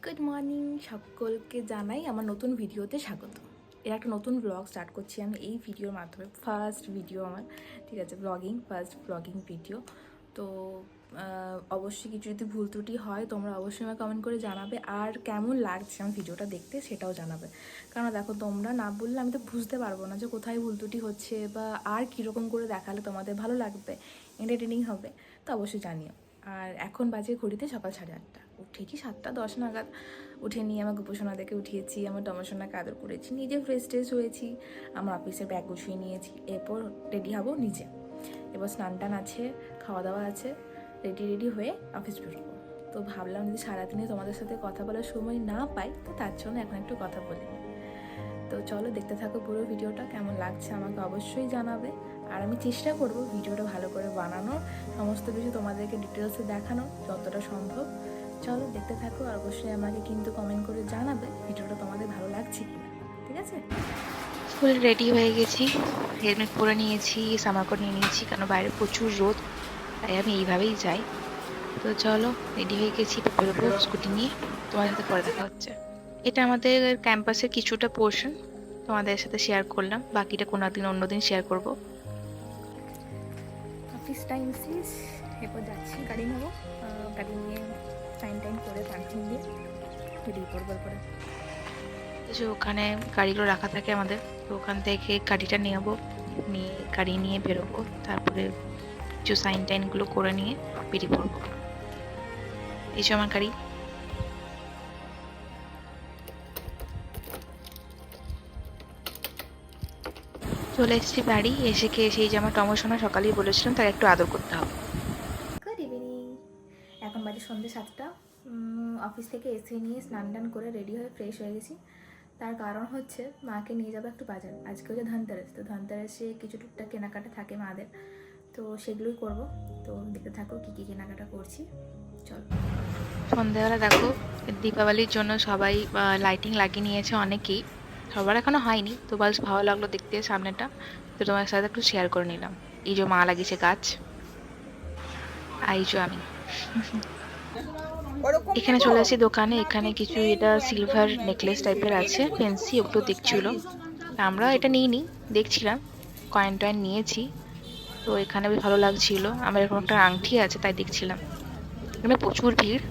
Good morning, সকলকে জানাই আমার নতুন ভিডিওতে স্বাগত। এর একটা নতুন ব্লগ স্টার্ট করছি আমি এই ভিডিওর মাধ্যমে। ফার্স্ট ভিডিও আমার, ঠিক আছে, ফার্স্ট ব্লগিং ভিডিও। তো অবশ্যই কিছু যদি ভুল ত্রুটি হয় তোমরা অবশ্যই আমাকে কমেন্ট করে জানাবে, আর কেমন লাগছে আমার ভিডিওটা দেখতে সেটাও জানাবে। কারণ দেখো, তোমরা না বললে আমি তো বুঝতে পারবো না যে কোথায় ভুল ত্রুটি হচ্ছে, বা আর কীরকম করে দেখালে তোমাদের ভালো লাগবে, এন্টারটেনিং হবে। তো অবশ্যই জানিও। আর এখন বাজে ঘড়িতে সকাল 8:30। উঠেছি 7:10 নাগাদ। উঠে নিয়ে আমার গোপোষণা দেখে উঠিয়েছি, আমার টমাসোনাকে আদর করেছি, নিজে ফ্রেশ ট্রেশ হয়েছি, আমার অফিসের ব্যাগ গুছিয়ে নিয়েছি। এরপর রেডি হবো নিচে। এবার স্নান টান আছে, খাওয়া দাওয়া আছে, রেডি হয়ে অফিস বেরোবো। তো ভাবলাম যদি সারাদিনে তোমাদের সাথে কথা বলার সময় না পাই, তো তার জন্য এখন একটু কথা বলি। তো চলো দেখতে থাকো পুরো ভিডিওটা, কেমন লাগছে আমাকে অবশ্যই জানাবে। আর আমি চেষ্টা করব ভিডিওটা ভালো করে বানানোর, সমস্ত কিছু তোমাদেরকে ডিটেলসে দেখানোর যতটা সম্ভব। চলো দেখতে থাকো, আর অবশ্যই আমাকে কিন্তু কমেন্ট করে জানাবে ভিডিওটা তোমাদের ভালো লাগছে কিনা, ঠিক আছে? ফুল রেডি হয়ে গেছি, হেলমেট পরে নিয়েছি, সামার কোট নিয়ে নিয়েছি, কারণ বাইরে প্রচুর রোদ, তাই আমি এইভাবেই যাই। তো চলো রেডি হয়ে গেছি, বেরোবো স্কুটি নিয়ে। তোমার সাথে পরে দেখা হচ্ছে। এটা আমাদের ক্যাম্পাসের কিছুটা পোর্শন তোমাদের সাথে শেয়ার করলাম, বাকিটা কোনো দিন অন্যদিন শেয়ার করব। অফিস টাইম শেষ, এরপর যাচ্ছি, গাড়ি নেবো। গাড়ি নিয়ে টাইম করে পার্কিং দিয়ে বেরিয়ে পড়বার পরে যে ওখানে গাড়িগুলো রাখা থাকে আমাদের, তো ওখান থেকে গাড়িটা নেবো, নিয়ে গাড়ি নিয়ে বেরোবো। তারপরে কিছু সাইন টাইনগুলো করে নিয়ে বেরিয়ে পড়বো। এই যে আমার গাড়ি। চলে এসেছি বাড়ি। এসে সেই যে আমার টমোসোনা সকালেই বলেছিলাম তার একটু আদর করতে হবে। Good evening. এখন বাজে সন্ধ্যে 7টা। অফিস থেকে এসে নিয়ে স্নান টান করে রেডি হয়ে ফ্রেশ হয়ে গেছি। তার কারণ হচ্ছে মাকে নিয়ে যাবো একটু বাজার। আজকে হচ্ছে ধনতেরাস, তো ধনতেরাসে কিছু টুকটাক কেনাকাটা থাকে মাদের, তো সেগুলোই করব। তো দেখতে থাকো কী কী কেনাকাটা করছি, চলো। সন্ধ্যাবেলা দেখো, দীপাবলির জন্য সবাই লাইটিং লাগিয়ে নিয়েছে অনেকেই, সবার এখনো হয়নি। তো বাস ভালো লাগলো দেখতে সামনেটা, তো তোমার সাথে একটু শেয়ার করে নিলাম। এই যে মা লাগিয়েছে গাছ, আর এই যে আমি এখানে চলে আসি দোকানে। এখানে কিছু এটা সিলভার নেকলেস টাইপের আছে, ফেন্সি, ওগুলো দেখছিল। আমরা এটা নিইনি, দেখছিলাম, কয়েন টয়েন নিয়েছি। তো এখানে বেশ ভালো লাগছিল। আমার এরকম একটা আংটি আছে, তাই দেখছিলাম। এখানে প্রচুর ভিড়।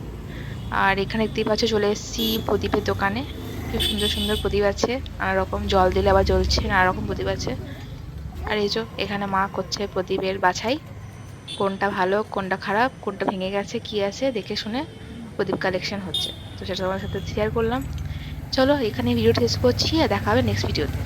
আর এখানে দেখতেই পাচ্ছ চলে এসেছি প্রদীপের দোকানে। খুব সুন্দর সুন্দর প্রদীপ আছে, নানা রকম, জল দিলে আবার জ্বলছে, নানা রকম প্রদীপ আছে। আর এই যে এখানে মা করছে প্রদীপের বাছাই, কোনটা ভালো কোনটা খারাপ, কোনটা ভেঙে গেছে কি আছে দেখে শুনে প্রদীপ কালেকশন হচ্ছে। তো সেটা তোমার সাথে শেয়ার করলাম। চলো এখানে ভিডিওটা শেষ করছি, আর দেখা হবে নেক্সট ভিডিওতে।